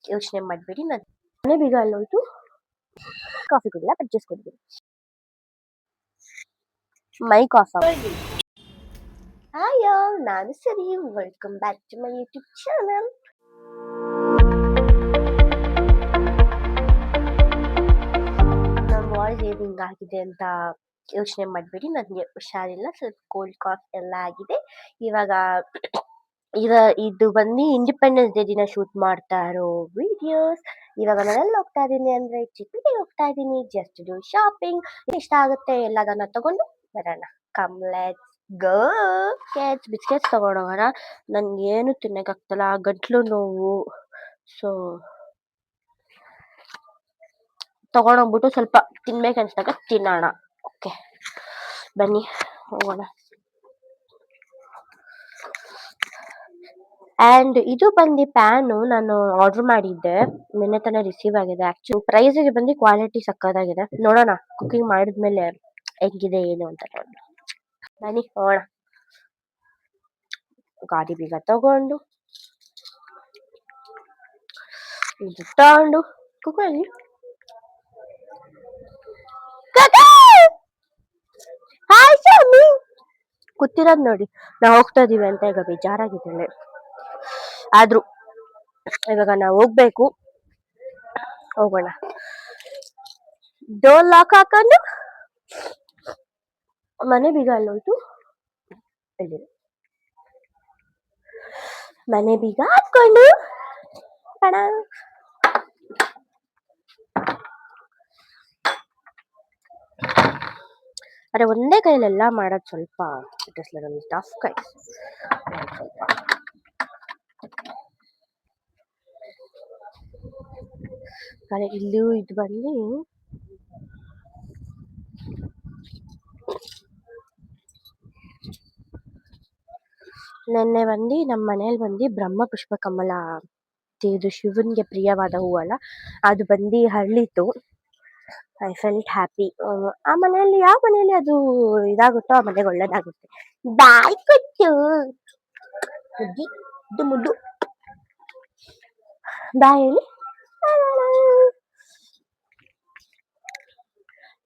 ಯೋಚನೆ ಮಾಡಬೇಡಿ. ನಾನು ಮನೆ ಬೀಗ ಅಲ್ಲೋಯ್ತು. ಕಾಫಿ ಕುಡಿಲ್ಲ, ಬಟ್ ಜ್ಯೂಸ್ ಕುಡಿತೀನಿ. ಮೈಕ್ ಆಫ್ ಆಗಿ. ಹಾಯ್ ಆಲ್, ನಾನು ಸರಿ. Welcome back to my YouTube channel. ನಮ್ಮ ವಾಯ್ಸ್ ಏನು ಹಿಂಗಾಗಿದೆ ಅಂತ ಯೋಚನೆ ಮಾಡಬೇಡಿ. ನನಗೆ ಹುಷಾರಿಲ್ಲ, ಸ್ವಲ್ಪ ಕೋಲ್ಡ್ ಕಾಫ್ ಎಲ್ಲ ಆಗಿದೆ. ಇವಾಗ ಇದು ಬಂದು ಇಂಡಿಪೆಂಡೆನ್ಸ್ ಡೇ ದಿನ ಶೂಟ್ ಮಾಡ್ತಾ ಇರೋ ವಿಡಿಯೋಸ್. ಇವಾಗ ನಾನೆಲ್ಲ ಹೋಗ್ತಾ ಇದ್ದೀನಿ ಅಂದರೆ ಚಿಕ್ಕಿಗೆ ಹೋಗ್ತಾ ಇದ್ದೀನಿ, ಜಸ್ಟ್ ಡೂ ಶಾಪಿಂಗ್. ಇಷ್ಟ ಆಗುತ್ತೆ ಎಲ್ಲದನ್ನ ತಗೊಂಡು ಬರೋಣ. Come let's go. ಬಿಸ್ಕೆಟ್ಸ್ ತಗೊಂಡೋಗೋಣ. ನನಗೇನು ತಿನ್ನೋಕ್ಕಾಗ್ತಲ್ಲ, ಗಂಟ್ಲು ನೋವು. ಸೊ ತಗೊಂಡೋಗ್ಬಿಟ್ಟು ಸ್ವಲ್ಪ ತಿನ್ಬೇಕನ್ಸ್ದಾಗ ತಿನ್ನೋಣ. ಓಕೆ, ಬನ್ನಿ ಹೋಗೋಣ. ಆ್ಯಂಡ್ ಇದು ಬಂದು ಪ್ಯಾನು ನಾನು ಆರ್ಡರ್ ಮಾಡಿದ್ದೆ, ನಿನ್ನೆ ತಾನೇ ರಿಸೀವ್ ಆಗಿದೆ. ಆ್ಯಕ್ಚುಲಿ ಪ್ರೈಸಿಗೆ ಬಂದು ಕ್ವಾಲಿಟಿ ಸಕ್ಕತ್ತಾಗಿದೆ. ನೋಡೋಣ ಕುಕಿಂಗ್ ಮಾಡಿದ್ಮೇಲೆ ಹೆಂಗಿದೆ ಏನು ಅಂತ ನೋಡೋಣ. ಬನ್ನಿ ಹೋಗೋಣ. ಗಾಡಿ ಬೀಗ ತಗೊಂಡು ಇದು ತಗೊಂಡು ಕುಕ್ಕಲ್ಲಿ ಕೂತಿರೋದು ನೋಡಿ. ನಾವು ಹೋಗ್ತಾ ಇದೀವಿ ಅಂತ ಈಗ ಬೇಜಾರಾಗಿದ್ದೇನೆ. ಆದ್ರೂ ಇವಾಗ ನಾವು ಹೋಗ್ಬೇಕು. ಹೋಗೋಣ. ಡೋರ್ ಲಾಕ್ ಹಾಕೊಂಡು ಮನೆ ಬೀಗ ಅಲ್ಲೋಯ್ತು. ಮನೆ ಬೀಗ ಹಾಕೊಂಡು ಪಣ. ಅರೆ ಒಂದೇ ಕೈಲೆಲ್ಲ ಮಾಡೋದು ಸ್ವಲ್ಪ ಇಟ್ ಇಸ್ ಲಿಟಲ್ ಟಫ್ ಕೈ. ಸ್ವಲ್ಪ ಇಲ್ಲೂ ಇದು ಬಂದು ನೆನ್ನೆ ಬಂದು ನಮ್ಮ ಮನೇಲಿ ಬಂದು ಬ್ರಹ್ಮ ಪುಷ್ಪ ಕಮಲ, ಇದು ಶಿವನ್ಗೆ ಪ್ರಿಯವಾದ ಹೂವಲ್ಲ, ಅದು ಬಂದು ಹರಳಿತು. I felt happy. ಆ ಮನೆಯಲ್ಲಿ ಯಾವ ಮನೆಯಲ್ಲಿ ಅದು ಇದಾಗುತ್ತೋ ಆ ಮನೆಗೆ ಒಳ್ಳೇದಾಗುತ್ತೆ. ಬಾಯ್ ಕೊಟ್ಟು ಮುದ್ದು ಮುದ್ದು ಬಾಯಲ್ಲಿ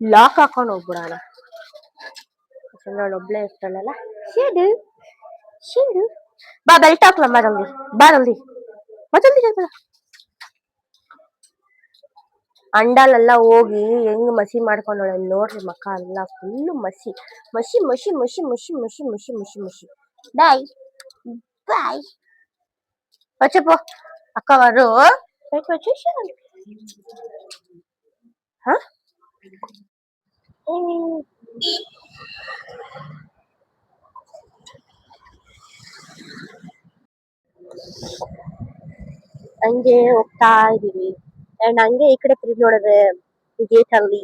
ಲಾಕ್ ಹಾಕೊಂಡು ಹೋಗ್ಬಿಡೋಣ. ಒಬ್ಳೆ ಇರ್ತಾಳಲ್ಲ. ಶೇಡು ಶೇಡು ಬಾ, ಬೆಲ್ಟ್ ಹಾಕ್ಲಮ್ಮ ಜಲ್ದಿ. ಬಾ ಜಲ್ದಿ, ಜಲ್ದಿ. ಅಂಡಲೆಲ್ಲ ಹೋಗಿ ಹೆಂಗ್ ಮಸಿ ಮಾಡ್ಕೊಂಡೋಳೆ ನೋಡ್ರಿ. ಮಕ್ಕ ಎಲ್ಲ ಫುಲ್ಲು ಮಸಿ ಮಸಿ ಮಸಿ ಮಸಿ ಮಸಿ ಮಸಿ ಮಸಿ ಮಸಿ ಮಸಿ. ಬಾಯ್ ಬಾಯ್. వచ్చేపో అక్క వారు బయటకు వచ్చేసారు. ಹಂಗೆ ಹೋಗ್ತಾ ಇದೀವಿ. ಅಂಡ್ ಹಂಗೆ ಈ ಕಡೆ ತಿರುಗಿ ನೋಡಿದ್ರೆ ಗೇಟ್ ಅಲ್ಲಿ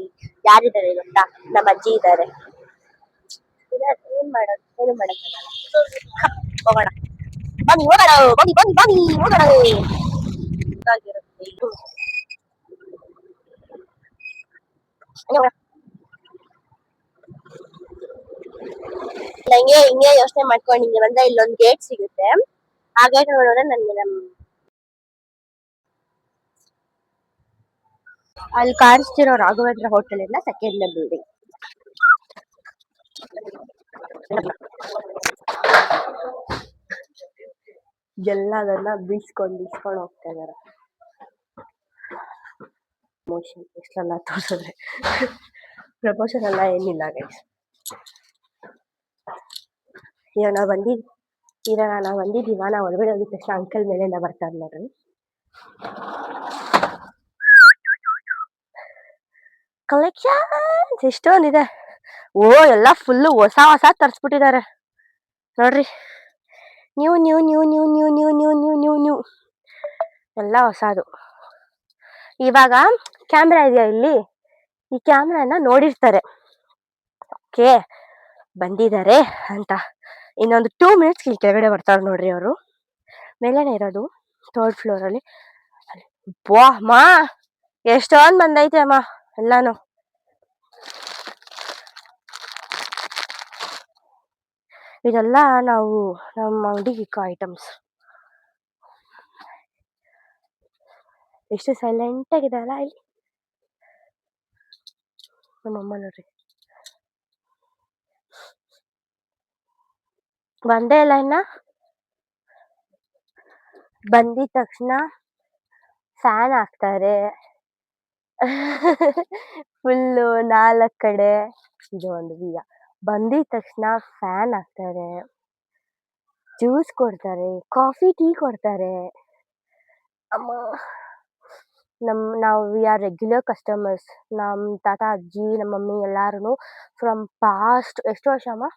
ಯಾರಿದ್ದಾರೆ ಗೊತ್ತಾ? ನಮ್ಮ ಅಜ್ಜಿ ಇದ್ದಾರೆ. ಏನ್ ಮಾಡೋದು, ಏನು ಮಾಡಕ್ಕಾಗಲ್ಲ. ಹೋಗೋಣ ಬನ್ನಿ, ಹೋಗೋಣ ಬನ್ನಿ ಬನ್ನಿ ಬನ್ನಿ ಹೋಗೋಣ. ನಂಗೆ ಹಿಂಗೆ ಯೋಚನೆ ಮಾಡ್ಕೊಂಡು ಹಿಂಗೆ ಬಂದ್ರೆ ಇಲ್ಲೊಂದು ಗೇಟ್ ಸಿಗುತ್ತೆ. ಆ ಗೇಟ್ ನೋಡಿದ್ರೆ ನನ್ಗೆ ಅಲ್ಲಿ ಕಾಣಿಸ್ತಿರೋ ರಾಘವೇಂದ್ರ ಹೋಟೆಲ್ ಇಂದ ಸೆಕೆಂಡ್ ಬಿಲ್ಡಿಂಗ್. ಎಲ್ಲದನ್ನ ಬೀಸ್ಕೊಂಡು ಹೋಗ್ತಾ ಇದಾರೆ. ಪ್ರಮೋಷನ್ ಎಷ್ಟೆಲ್ಲ ತೋರಿಸಿದ್ರೆ ಪ್ರಮೋಷನ್ ಎಲ್ಲ ಏನಿಲ್ಲ ಗೈಸ್. ಈಗ ನಾವು ಬಂದಿದ್ದೀವ. ನಾವು ಹೊರಗಡೆ ಹೋಗಿದ ತಕ್ಷಣ ಅಂಕಲ್ ಮೇಲೆಲ್ಲ ಬರ್ತಾರೆ ನೋಡ್ರಿ. ಕಲೆಕ್ಷನ್ಸ್ ಎಷ್ಟೊಂದಿದೆ. ಓ ಎಲ್ಲ ಫುಲ್ಲು ಹೊಸ ಹೊಸ ತರಿಸ್ಬಿಟ್ಟಿದ್ದಾರೆ ನೋಡ್ರಿ. New new new new new new new new new new ಎಲ್ಲ ಹೊಸದು. ಇವಾಗ ಕ್ಯಾಮ್ರಾ ಇದೆಯಾ ಇಲ್ಲಿ, ಈ ಕ್ಯಾಮ್ರಾನ ನೋಡಿರ್ತಾರೆ. ಓಕೆ, ಬಂದಿದ್ದಾರೆ ಅಂತ. ಇನ್ನೊಂದು 2 minutes ಇಲ್ಲಿ ಕೆಳಗಡೆ ಬರ್ತಾರೆ ನೋಡ್ರಿ. ಅವರು ಮೇಲೇನೆ ಇರೋದು, 3rd floor ಅಲ್ಲಿ. ಅಮ್ಮ ಎಷ್ಟೊಂದು ಬಂದೈತೆ ಅಮ್ಮ ಎಲ್ಲಾನು. ಇದೆಲ್ಲ ನಾವು ನಮ್ಮ ಅಂಗಡಿಗೆ ಇಕ್ಕೋ ಐಟಮ್ಸ್. ಎಷ್ಟು ಸೈಲೆಂಟ್ ಆಗಿದಾರಲ್ಲ ಇಲ್ಲಿ ನಮ್ಮಮ್ಮ ನೋಡ್ರಿ. ಬಂದೇ ಇಲ್ಲ ಇನ್ನ. ಬಂದಿದ ತಕ್ಷಣ ಫ್ಯಾನ್ ಹಾಕ್ತಾರೆ ಫುಲ್ಲು 4 ಕಡೆ. ಇದು ಒಂದು ಬೀಗ. ಬಂದಿದ ತಕ್ಷಣ ಫ್ಯಾನ್ ಹಾಕ್ತಾರೆ, ಜ್ಯೂಸ್ ಕೊಡ್ತಾರೆ, ಕಾಫಿ ಟೀ ಕೊಡ್ತಾರೆ. ಅಮ್ಮ ನಾವು ವಿ ಆರ್ ರೆಗ್ಯುಲರ್ ಕಸ್ಟಮರ್ಸ್. ನಮ್ಮ ತಾತ ಅಜ್ಜಿ ನಮ್ಮ ಮಮ್ಮಿ ಎಲ್ಲಾರು ಫ್ರಮ್ ಪಾಸ್ಟ್ ಎಷ್ಟು ವರ್ಷ ಅಮ್ಮ?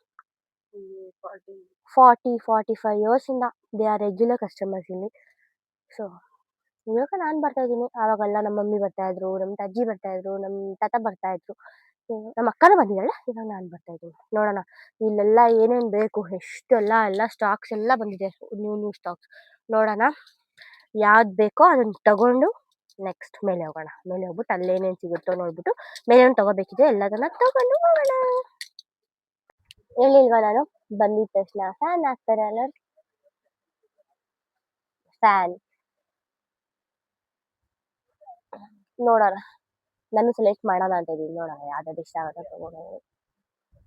45 years ಇಂದ ದೇ ಆರ್ ರೆಗ್ಯುಲರ್ ಕಸ್ಟಮರ್ಸ್ ಇಲ್ಲಿ. ಸೊ ಇವಾಗ ನಾನು ಬರ್ತಾ ಇದ್ದೀನಿ. ಆವಾಗೆಲ್ಲ ನಮ್ಮ ಮಮ್ಮಿ ಬರ್ತಾ ಇದ್ರು, ನಮ್ಮ ಅಜ್ಜಿ ಬರ್ತಾ ಇದ್ರು, ನಮ್ಮ ತಾತ ಬರ್ತಾ ಇದ್ರು. ನಮ್ಮ ಅಕ್ಕನೂ ಬಂದಿದ್ದಾಳೆ. ಇವಾಗ ನಾನು ಬರ್ತಾ ಇದ್ದೀನಿ. ನೋಡೋಣ ಇಲ್ಲೆಲ್ಲ ಏನೇನು ಬೇಕು, ಎಲ್ಲ ಸ್ಟಾಕ್ಸ್ ಎಲ್ಲ ಬಂದಿದೆ, ನ್ಯೂ ಸ್ಟಾಕ್ಸ್. ನೋಡೋಣ ಯಾವ್ದು ಬೇಕೋ ಅದನ್ನ ತಗೊಂಡು ನೆಕ್ಸ್ಟ್ ಮೇಲೆ ಹೋಗೋಣ. ಮೇಲೆ ಹೋಗ್ಬಿಟ್ಟು ಅಲ್ಲೇನೇನು ಸಿಗುತ್ತೋ ನೋಡ್ಬಿಟ್ಟು ಮೇಲೇನು ತಗೋಬೇಕಿದೆ ಎಲ್ಲದನ್ನ ತಗೊಂಡು ಹೋಗೋಣ. ಹೇಳಿಲ್ವಾ ನಾನು ಬಂದಿದ ತಕ್ಷಣ ಫ್ಯಾನ್ ಹಾಕ್ತಾರೆ ಅಲ್ಲ, ಫ್ಯಾನ್. ನೋಡೋಣ, ನಾನು ಸೆಲೆಕ್ಟ್ ಮಾಡೋಣ ಅಂತ ಇದೀನಿ. ನೋಡೋಣ ಯಾವ್ದಾದ್ರು ಇಷ್ಟ ಆಗುತ್ತೆ ತಗೊಳ್ಳೋಣ.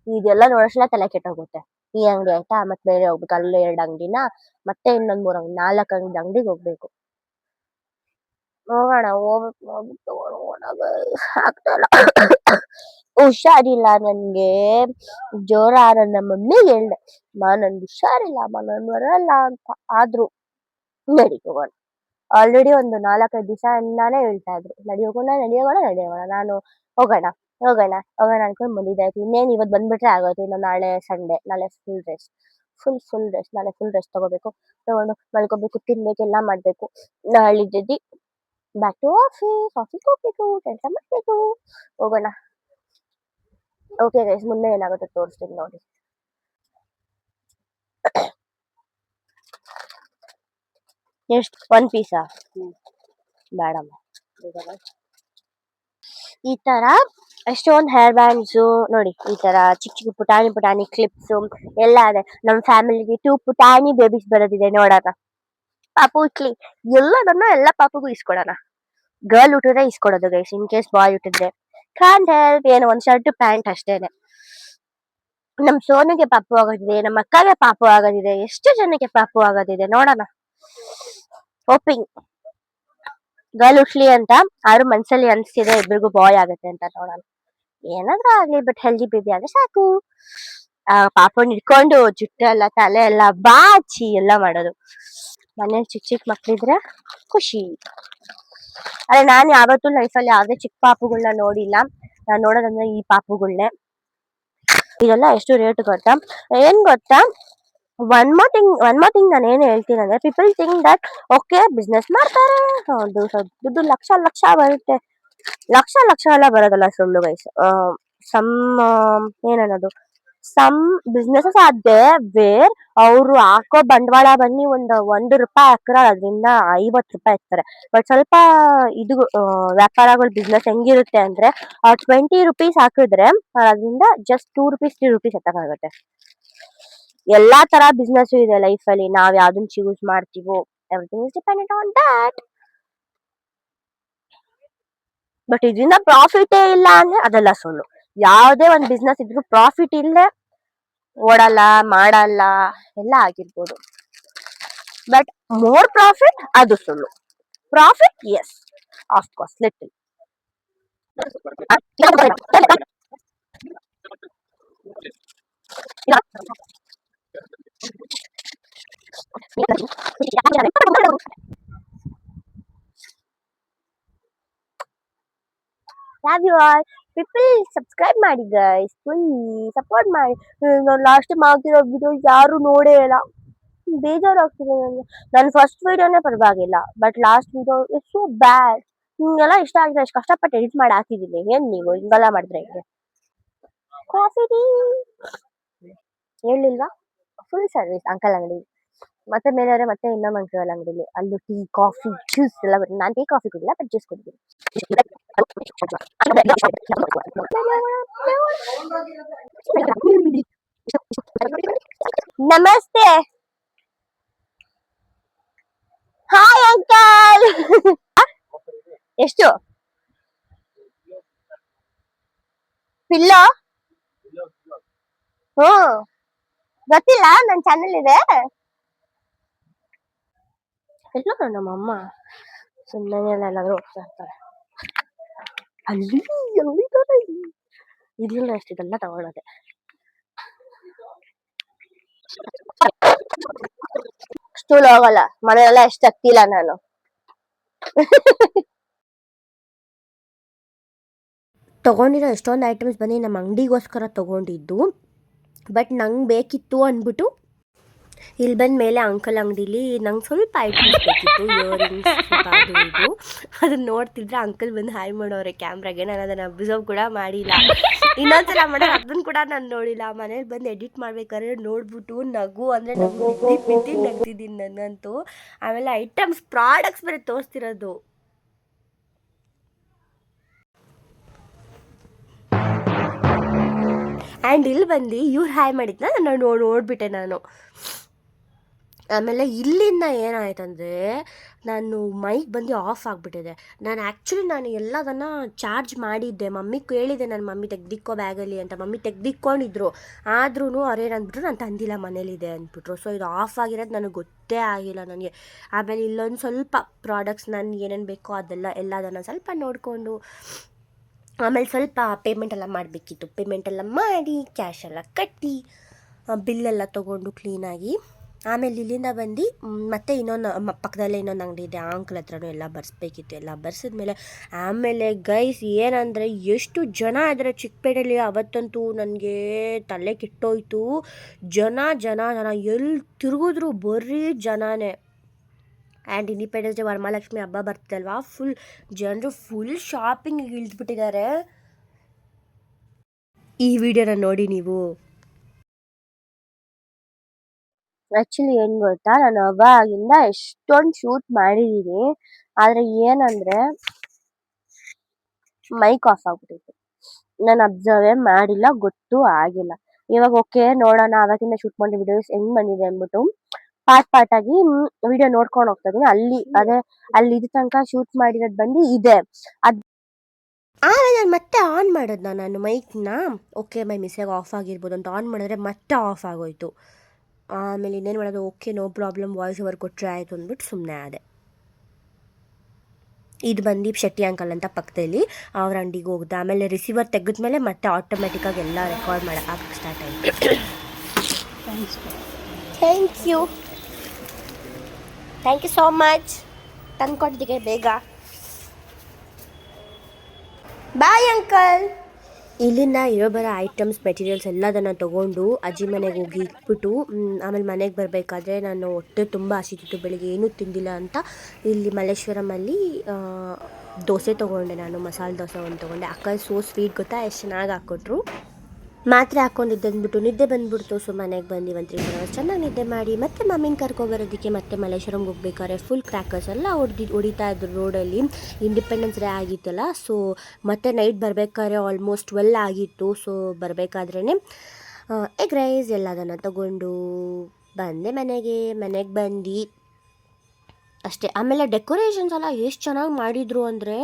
ಇದೆಲ್ಲ ನೋಡೋಷ್ಟೆಲ್ಲ ತಲೆ ಕೆಟ್ಟೋಗುತ್ತೆ. ಈ ಅಂಗಡಿ ಆಯ್ತಾ, ಮತ್ತೆ ಬೇರೆ ಹೋಗ್ಬೇಕು, ಅಲ್ಲೇ 2 ಅಂಗಡಿನ, ಮತ್ತೆ ಇನ್ನೊಂದ್ 3 ಅಂಗಡಿ, 4 ಅಂಗಡಿಗೆ ಹೋಗ್ಬೇಕು. ಹೋಗೋಣ, ಹೋಗ್ಬಿಟ್ಟು ತಗೊಂಡು ಆಗ್ತಾ ಇಲ್ಲ. ಹುಷಾರಿಲ್ಲ ನನ್ಗೆ. ಜ್ವರ. ನನ್ನ ಮಮ್ಮಿಗೆ ಹೇಳ್ದೆ, ನನ್ಗೆ ಹುಷಾರಿಲ್ಲಮ್ಮ, ನಾನು ಬರಲ್ಲ ಅಂತ. ಆದ್ರೂ ನಡಿ ಹೋಗೋಣ. ಆಲ್ರೆಡಿ ಒಂದು 4-5 ದಿವಸ ನಾನೇ ಹೇಳ್ತಾ ಇದ್ರು, ನಡಿ ಹೋಗೋಣ. ನಾನು ಹೋಗೋಣ ಅನ್ಕೊಂಡು ಬಂದಿದ್ದಾಯ್ತು. ಇನ್ನೇನು ಇವತ್ತು ಬಂದ್ಬಿಟ್ರೆ ಆಗೋಯ್ತು. ಇನ್ನು ನಾಳೆ ಸಂಡೇ, ನಾಳೆ ಫುಲ್ ರೆಸ್ಟ್. ನಾಳೆ ಫುಲ್ ರೆಸ್ಟ್ ತಗೋಬೇಕು. ತಗೊಂಡು ಮಲ್ಕೋಬೇಕು, ತಿನ್ಬೇಕು, ಎಲ್ಲ ಮಾಡ್ಬೇಕು. ನಾಳಿದ್ದು ಬ್ಯಾಕ್ ಟು ಆಫೀಸ್ ಹೋಗ್ಬೇಕು, ಕೆಲಸ ಮಾಡ್ಬೇಕು. ಹೋಗೋಣ. ಓಕೆ ಗೈಸ್, ಮುಂದೆ ಏನಾಗುತ್ತೆ ತೋರಿಸ್ತೀನಿ ನೋಡಿ. ಎಷ್ಟು 1 ಪೀಸಾ? ಬೇಡಮ್ಮ. ಈ ತರ ಎಷ್ಟೊಂದು ಹೇರ್ ಬ್ಯಾಂಡ್ಸು ನೋಡಿ, ಈ ತರ ಚಿಕ್ಕ ಪುಟಾಣಿ ಕ್ಲಿಪ್ಸು ಎಲ್ಲ ಇದೆ. ನಮ್ಮ ಫ್ಯಾಮಿಲಿಗೆ 2 ಪುಟಾಣಿ ಬೇಬೀಸ್ ಬರೋದಿದೆ. ನೋಡೋಣ, ಪಾಪು ಇಟ್ಲಿ ಎಲ್ಲ ಪಾಪುಗೂ ಇಸ್ಕೊಡೋಣ. ಗರ್ಲ್ ಹುಟ್ಟಿದ್ರೆ ಇಸ್ಕೊಡೋದು ಗೈಸ್. ಇನ್ ಕೇಸ್ ಬಾಯ್ ಹುಟ್ಟಿದ್ರೆ ಕಾಂಟ್ ಹೆಲ್ಪ್, ಏನು ಒಂದು ಶರ್ಟ್ ಪ್ಯಾಂಟ್ ಅಷ್ಟೇನೆ. ನಮ್ ಸೋನುಗೆ ಪಾಪು ಆಗೋದಿದೆ, ನಮ್ಮ ಅಕ್ಕಗೆ ಪಾಪು ಆಗೋದಿದೆ, ಎಷ್ಟು ಜನಕ್ಕೆ ಪಾಪು ಆಗೋದಿದೆ ನೋಡೋಣ. ಹೋಪಿಂಗ್ ಗರ್ಲ್ ಹುಟ್ಲಿ ಅಂತ. ಆದ್ರೂ ಮನ್ಸಲ್ಲಿ ಅನ್ಸ್ತಿದೆ ಇಬ್ರಿಗೂ ಬಾಯ್ ಆಗುತ್ತೆ ಅಂತ. ನೋಡೋಣ, ಏನಾದ್ರೂ ಆಗ್ಲಿ, ಬಟ್ ಹೆಲ್ದಿ ಬೇಬಿ ಆದ್ರೆ ಸಾಕು. ಪಾಪುನ್ ಇಟ್ಕೊಂಡು ಜುಟ್ಟೆಲ್ಲ ತಲೆ ಎಲ್ಲ ಬಾಚಿ ಎಲ್ಲ ಮಾಡೋದು. ಮನೇಲಿ ಚಿಕ್ಕ ಮಕ್ಳಿದ್ರೆ ಖುಷಿ. ಅದೇ ನಾನು ಯಾವತ್ತೂ ಲೈಫಲ್ಲಿ ಯಾವ್ದೇ ಚಿಕ್ಕ ಪಾಪುಗಳನ್ನ ನೋಡಿಲ್ಲ. ನಾನು ನೋಡೋದಂದ್ರೆ ಈ ಪಾಪುಗಳನ್ನೇ. ಇದೆಲ್ಲ ಎಷ್ಟು ರೇಟ್ ಗೊತ್ತಾ? ಏನ್ ಗೊತ್ತಾ, ಒನ್ ಮೋರ್ ಥಿಂಗ್ ನಾನು ಏನು ಹೇಳ್ತೀನಿ ಅಂದ್ರೆ, people think that okay business ಮಾಡ್ತಾರೆ, ದುಡ್ಡು ಲಕ್ಷ ಬರುತ್ತೆ. ಲಕ್ಷ ಎಲ್ಲ ಬರೋದಲ್ಲ, ಸುಳ್ಳು ಗೈಸ್. ಏನನ್ನೋದು, some businesses are there where ಅವರು ಹಾಕೋ ಬಂಡವಾಳ ಬನ್ನಿ ಒಂದು ರೂಪಾಯಿ ಹಾಕಿದ್ರೆ ಅದರಿಂದ 50 ರೂಪಾಯಿ ಇರ್ತಾರೆ. ಬಟ್ ಸ್ವಲ್ಪ ಇದು ವ್ಯಾಪಾರಗಳ ಬಿಸ್ನೆಸ್ ಹೆಂಗಿರುತ್ತೆ ಅಂದ್ರೆ, 20 rupees ಹಾಕಿದ್ರೆ ಅದರಿಂದ ಜಸ್ಟ್ 2 rupees 3 rupees ಎತ್ತಕ್ಕಾಗುತ್ತೆ. ಎಲ್ಲಾ ತರ ಬಿಸ್ನೆಸ್ ಇದೆ ಲೈಫ್ ಅಲ್ಲಿ. ನಾವ್ ಯಾವ್ದನ್ನ ಚೂಸ್ ಮಾಡ್ತೀವೋ, everything is dependent on that. But ಇದರಿಂದ ಪ್ರಾಫಿಟೇ ಇಲ್ಲ ಅಂದ್ರೆ ಅದೆಲ್ಲ ಸುಳ್ಳು. ಯಾವುದೇ ಒಂದು ಬಿಸ್ನೆಸ್ ಇದ್ರೂ ಪ್ರಾಫಿಟ್ ಇಲ್ಲದೆ ಓಡಲ್ಲ, ಮಾಡಲ್ಲ, ಎಲ್ಲ ಆಗಿರ್ಬೋದು. ಬಟ್ ಮೋರ್ ಪ್ರಾಫಿಟ್ ಅದು ಸುಳ್ಳು. Profit is, of course, little. Love you all. People subscribe ಮಾಡಿ ಗೈಸ್, ಫುಲ್ ಸಪೋರ್ಟ್ ಮಾಡಿ. ನಾನು ಲಾಸ್ಟ್ ಮಾಡ್ತಿರೋ ವಿಡಿಯೋ ಯಾರು ನೋಡೇ ಇಲ್ಲ, ಬೇಜಾರಾಗ್ತಿದೆ ನನಗೆ. ನನ್ನ ಫಸ್ಟ್ ವಿಡಿಯೋನೇ ಪರವಾಗಿಲ್ಲ, but last video is so ಬ್ಯಾಡ್. ನಿಮ್ಗೆಲ್ಲ ಇಷ್ಟ ಆಗಿದೆ, ಅಷ್ಟು ಕಷ್ಟಪಟ್ಟು ಎಡಿಟ್ ಮಾಡಿ ಹಾಕಿದ್ದೀನಿ. ಏನ್ ನೀವು ಹಿಂಗೆಲ್ಲ ಮಾಡಿದ್ರೆ ಹೇಗೆ? ಕಾಫಿ ಟೀ ಹೇಳಿಲ್ವಾ? ಫುಲ್ ಸರ್ವಿಸ್ ಅಂಕಲ್ ಅಂಗಡಿ. ಮತ್ತೆ ಮೇಲೆ ಮತ್ತೆ ಇನ್ನೊಂದು ಅಂಕಲ್ ಅಂಗಡಿಲಿ, ಅಲ್ಲೂ ಟೀ, ಕಾಫಿ, ಜ್ಯೂಸ್ ಎಲ್ಲ ಬರುತ್ತೆ. ನಾನು ಟೀ ಕಾಫಿ ಕುಡಿಲ್ಲ, ಬಟ್ ಜ್ಯೂಸ್ ಕುಡಿತೀನಿ. ನಮಸ್ತೆ. Hi uncle. ಎಷ್ಟು ಪಿಲ್ಲೋ? ಹ್ಮ್ ಗೊತ್ತಿಲ್ಲ, ನನ್ ಚಾನೆಲ್ ಇದೆ. ಎಲ್ಲೋ ನಮ್ಮಮ್ಮ ಸುಮ್ಮನೆ ಎಲ್ಲಾದ್ರೂ ಹೋಗ್ತಾ ಇರ್ತಾರೆ. ಅಲ್ಲಿ ಇರ್ಲಿಲ್ಲ ಅಷ್ಟಿದೆಲ್ಲ ತಗೊಳ್ಳೋದೆ. ಸ್ಟೂಲ್ ಹೋಗಲ್ಲ, ಮನೆಯೆಲ್ಲ ಎಷ್ಟು ಹತ್ತಿಲ್ಲ ನಾನು. ತೊಗೊಂಡಿರೋ ಎಷ್ಟೊಂದು ಐಟಮ್ಸ್ ಬಂದು ನಮ್ಮ ಅಂಗಡಿಗೋಸ್ಕರ ತೊಗೊಂಡಿದ್ದು. ಬಟ್ ನಂಗೆ ಬೇಕಿತ್ತು ಅಂದ್ಬಿಟ್ಟು ಇಲ್ಲಿ ಬಂದ ಮೇಲೆ ಅಂಕಲ್ ಅಂಗಡೀಲಿ ನಂಗೆ ಸ್ವಲ್ಪ ಐಟಮ್ಸ್ ಬೇಕಿತ್ತು, ಇಯರಿಂಗ್ಸ್ ಸ್ವಲ್ಪ ಅದು ಇದು. ಅದನ್ನ ನೋಡ್ತಿದ್ರೆ ಅಂಕಲ್ ಬಂದು ಹಾಯ್ ಮಾಡೋರೆ ಕ್ಯಾಮ್ರಾಗೆ. ನಾನು ಅದನ್ನು ಅಬ್ಸರ್ವ್ ಕೂಡ ಮಾಡಿಲ್ಲ. ಇನ್ನೊಂದ್ಸಲ ಮಾಡೋದು ಅದನ್ನು ಕೂಡ ನಾನು ನೋಡಿಲ್ಲ. ಮನೇಲಿ ಬಂದು ಎಡಿಟ್ ಮಾಡ್ಬೇಕಾದ್ರೆ ನೋಡ್ಬಿಟ್ಟು ನಗು ಅಂದರೆ ನಗು ಬಿದ್ದು ನಗ್ತಿದ್ದೀನಿ ನನಗಂತೂ. ಆಮೇಲೆ ಐಟಮ್ಸ್ ಪ್ರಾಡಕ್ಟ್ಸ್ ಬೇರೆ ತೋರಿಸ್ತಿರೋದು. ಆ್ಯಂಡ್ ಇಲ್ಲಿ ಬಂದು ಇವ್ರು ಹಾಯ್ ಮಾಡಿದ್ನ ನಾನು ನೋಡಿಬಿಟ್ಟೆ ನಾನು. ಆಮೇಲೆ ಇಲ್ಲಿಂದ ಏನಾಯ್ತಂದರೆ ನಾನು ಮೈಕ್ ಬಂದು ಆಫ್ ಆಗಿಬಿಟ್ಟಿದೆ. ನಾನು ಎಲ್ಲದನ್ನು ಚಾರ್ಜ್ ಮಾಡಿದ್ದೆ, ಮಮ್ಮಿಗೆ ಕೇಳಿದೆ, ನನ್ನ ಮಮ್ಮಿ ತೆಗ್ದಿಕ್ಕೋ ಬ್ಯಾಗಲ್ಲಿ ಅಂತ. ಮಮ್ಮಿ ತೆಗ್ದಿಕ್ಕೊಂಡಿದ್ರು, ಆದ್ರೂ ಅವ್ರೇನಂದ್ಬಿಟ್ರು ನಾನು ತಂದಿಲ್ಲ ಮನೇಲಿದೆ ಅಂದ್ಬಿಟ್ರು. ಸೊ ಇದು ಆಫ್ ಆಗಿರೋದು ನನಗೆ ಗೊತ್ತೇ ಆಗಿಲ್ಲ ನನಗೆ. ಆಮೇಲೆ ಇಲ್ಲೊಂದು ಸ್ವಲ್ಪ ಪ್ರಾಡಕ್ಟ್ಸ್ ನಾನು ಏನೇನು ಬೇಕೋ ಎಲ್ಲದನ್ನು ಸ್ವಲ್ಪ ನೋಡಿಕೊಂಡು ಆಮೇಲೆ ಸ್ವಲ್ಪ ಪೇಮೆಂಟೆಲ್ಲ ಮಾಡಬೇಕಿತ್ತು. ಪೇಮೆಂಟೆಲ್ಲ ಮಾಡಿ ಕ್ಯಾಶೆಲ್ಲ ಕಟ್ಟಿ ಬಿಲ್ಲೆಲ್ಲ ತೊಗೊಂಡು ಕ್ಲೀನಾಗಿ ಆಮೇಲೆ ಇಲ್ಲಿಂದ ಬಂದು ಮತ್ತೆ ಇನ್ನೊಂದು ಪಕ್ಕದಲ್ಲೇ ಇನ್ನೊಂದು ಅಂಗಡಿ ಇದೆ, ಆ ಅಂಕಲ್ ಹತ್ರನೂ ಎಲ್ಲ ಬರ್ಸ್ಬೇಕಿತ್ತು. ಎಲ್ಲ ಬರ್ಸಿದ್ಮೇಲೆ ಆಮೇಲೆ ಗೈಸ್ ಏನಂದರೆ ಎಷ್ಟು ಜನ ಇದ್ದಾರೆ ಚಿಕ್ಕಪೇಟೆಯಲ್ಲಿ. ಅವತ್ತಂತೂ ನನಗೆ ತಲೆ ಕೆಟ್ಟೋಯ್ತು. ಜನ ಜನ ಜನ ಎಲ್ಲಿ ತಿರುಗಿದ್ರು ಬರೀ ಜನನೇ. ಆ್ಯಂಡ್ ಇಂಡಿಪೆಂಡೆನ್ಸ್ ಡೇ ವರಮಹಾಲಕ್ಷ್ಮಿ ಹಬ್ಬ ಬರ್ತಲ್ವಾ, ಜನರು ಫುಲ್ ಶಾಪಿಂಗಿಗೆ ಇಳಿದ್ಬಿಟ್ಟಿದ್ದಾರೆ. ಈ ವಿಡಿಯೋನ ನೋಡಿ ನೀವು. ಆ್ಯಕ್ಚುಲಿ ಏನು ಗೊತ್ತಾ, ನಾನು ಅವಾಗಿಂದ ಎಷ್ಟೊಂದು ಶೂಟ್ ಮಾಡಿದ್ದೀನಿ, ಆದರೆ ಏನಂದರೆ ಮೈಕ್ ಆಫ್ ಆಗ್ಬಿಟ್ಟಿತ್ತು. ನಾನು ಅಬ್ಸರ್ವೇ ಮಾಡಿಲ್ಲ, ಗೊತ್ತೂ ಆಗಿಲ್ಲ. ಇವಾಗ ಓಕೆ ನೋಡೋಣ, ಆವಾಗಿಂದ ಶೂಟ್ ಮಾಡಿ ವಿಡಿಯೋಸ್ ಹೆಂಗೆ ಬಂದಿದೆ ಅಂದ್ಬಿಟ್ಟು ಪಾರ್ಟ್ ಆಗಿ ವಿಡಿಯೋ ನೋಡ್ಕೊಂಡು ಹೋಗ್ತಾ ಇದ್ದೀನಿ. ಅಲ್ಲಿ ಇದು ತನಕ ಶೂಟ್ ಮಾಡಿರೋದು ಬಂದು ಇದೆ. ಆಮೇಲೆ ನಾನು ಮತ್ತೆ ಆನ್ ಮಾಡಿದ್ನ ನಾನು ಮೈಕ್ನ. ಓಕೆ ಬೈ ಮಿಸ್ಟೇಕ್ ಆಫ್ ಆಗಿರ್ಬೋದು ಅಂತ ಆನ್ ಮಾಡಿದ್ರೆ ಮತ್ತೆ ಆಫ್ ಆಗೋಯ್ತು. ಆಮೇಲೆ ಇನ್ನೇನು ಮಾಡೋದು, okay no problem, voice over ಕೊಟ್ಟರೆ ಆಯಿತು ಅಂದ್ಬಿಟ್ಟು ಸುಮ್ಮನೆ ಆದೆ. ಇದು ಬಂದು ಶೆಟ್ಟಿ ಅಂಕಲ್ ಅಂತ ಪಕ್ಕದಲ್ಲಿ ಅವ್ರ ಅಂಗಡಿಗೆ ಹೋಗ್ದೆ. ಆಮೇಲೆ ರಿಸೀವರ್ ತೆಗೆದ್ಮೇಲೆ ಮತ್ತೆ ಆಟೋಮೆಟಿಕ್ಕಾಗಿ ಎಲ್ಲ ರೆಕಾರ್ಡ್ ಮಾಡೋಕ್ಕೆ ಸ್ಟಾರ್ಟ್ ಆಯಿತು. ಥ್ಯಾಂಕ್ ಯು ಸೋ ಮಚ್ ತಂದ್ಕೊಟ್ಟಿದ್ದಕ್ಕೆ ಬೇಗ. Bye uncle. ಇಲ್ಲಿಂದ ಇರೋ ಬರೋ ಐಟಮ್ಸ್ ಮೆಟೀರಿಯಲ್ಸ್ ಎಲ್ಲದನ್ನು ತೊಗೊಂಡು ಅಜ್ಜಿ ಮನೆಗೆ ಹೋಗಿ ಇಟ್ಬಿಟ್ಟು ಆಮೇಲೆ ಮನೆಗೆ ಬರಬೇಕಾದ್ರೆ ನಾನು ಹೊಟ್ಟೆ ತುಂಬ ಹಸಿತಿತ್ತು, ಬೆಳಿಗ್ಗೆ ಏನೂ ತಿಂದಿಲ್ಲ ಅಂತ ಇಲ್ಲಿ ಮಲ್ಲೇಶ್ವರಮಲ್ಲಿ ದೋಸೆ ತೊಗೊಂಡೆ. ನಾನು ಮಸಾಲೆ ದೋಸೆ ಒಂದು ತೊಗೊಂಡೆ. ಅಕ್ಕ ಸೋ ಸ್ವೀಟ್ ಗೊತ್ತಾ, ಎಷ್ಟು ಚೆನ್ನಾಗಿ ಹಾಕ್ಕೊಟ್ರು. ಮಾತ್ರೆ ಹಾಕ್ಕೊಂಡಿದ್ದೆ ಅಂದ್ಬಿಟ್ಟು ನಿದ್ದೆ ಬಂದುಬಿಡ್ತು. ಸೊ ಮನೆಗೆ ಬಂದು 1-3 hours ಚೆನ್ನಾಗಿ ನಿದ್ದೆ ಮಾಡಿ ಮತ್ತೆ ಮಮ್ಮಿನ ಕರ್ಕೊಬರೋದಕ್ಕೆ ಮತ್ತೆ ಮಲ್ಲೇಶ್ವರಂಗೆ ಹೋಗ್ಬೇಕಾದ್ರೆ ಫುಲ್ ಕ್ರ್ಯಾಕರ್ಸ್ ಎಲ್ಲ ಹೊಡಿತಾ ಇದ್ರು ರೋಡಲ್ಲಿ. ಇಂಡಿಪೆಂಡೆನ್ಸ್ ಡೇ ಆಗಿತ್ತಲ್ಲ, ಸೊ ಮತ್ತೆ ನೈಟ್ ಬರಬೇಕಾದ್ರೆ ಆಲ್ಮೋಸ್ಟ್ 12 ಆಗಿತ್ತು. ಸೊ ಬರಬೇಕಾದ್ರೇ ಎಗ್ ರೈಸ್ ಎಲ್ಲದನ್ನು ತಗೊಂಡು ಬಂದೆ ಮನೆಗೆ ಬಂದು ಅಷ್ಟೇ. ಆಮೇಲೆ ಡೆಕೋರೇಷನ್ಸ್ ಎಲ್ಲ ಎಷ್ಟು ಚೆನ್ನಾಗಿ ಮಾಡಿದರು ಅಂದರೆ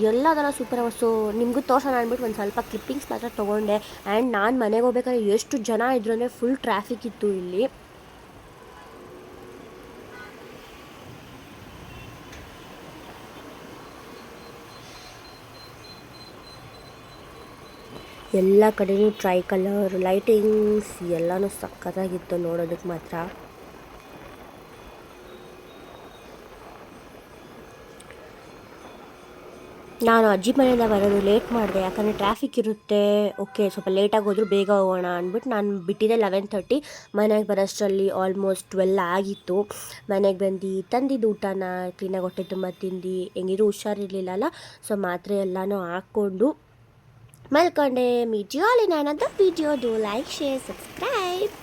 ಎಲ್ಲದನ್ನು ಸೂಪರ್. ಸೊ ನಿಮಗೂ ತೋರ್ಸೋಣ ಅಂದ್ಬಿಟ್ಟು ಒಂದು ಸ್ವಲ್ಪ ಕ್ಲಿಪ್ಪಿಂಗ್ಸ್ ಮಾತ್ರ ತೊಗೊಂಡೆ. ಆ್ಯಂಡ್ ನಾನು ಮನೆಗೆ ಹೋಗ್ಬೇಕಾದ್ರೆ ಎಷ್ಟು ಜನ ಇದ್ರು ಅಂದರೆ ಫುಲ್ ಟ್ರಾಫಿಕ್ ಇತ್ತು ಇಲ್ಲಿ. ಎಲ್ಲ ಕಡೆಯೂ ಟ್ರೈ ಕಲರ್ ಲೈಟಿಂಗ್ಸ್ ಎಲ್ಲನೂ ಸಕ್ಕತ್ತಾಗಿತ್ತು ನೋಡೋದಕ್ಕೆ ಮಾತ್ರ. ನಾನು ಅಜ್ಜಿ ಮನೆಯಿಂದ ಬರೋದು ಲೇಟ್ ಮಾಡಿದೆ, ಯಾಕಂದರೆ ಟ್ರಾಫಿಕ್ ಇರುತ್ತೆ. ಓಕೆ ಸ್ವಲ್ಪ ಲೇಟಾಗಿ ಹೋದರೂ ಬೇಗ ಹೋಗೋಣ ಅಂದ್ಬಿಟ್ಟು ನಾನು ಬಿಟ್ಟಿದ್ದೆ 11:30. ಮನೆಗೆ ಬರೋಷ್ಟರಲ್ಲಿ ಆಲ್ಮೋಸ್ಟ್ 12 ಆಗಿತ್ತು. ಮನೆಗೆ ಬಂದು ತಂದಿದ್ದು ಊಟನ ಕ್ಲೀನಾಗಿ ಹೊಟ್ಟೆ ತುಂಬ ತಿಂದು, ಹೆಂಗಿದ್ರು ಹುಷಾರಿರಲಿಲ್ಲಲ್ಲ, ಸೊ ಮಾತ್ರೆ ಎಲ್ಲನೂ ಹಾಕ್ಕೊಂಡು ಮಲ್ಕೊಂಡೆ. Meet you all in another video. Do like, share, subscribe.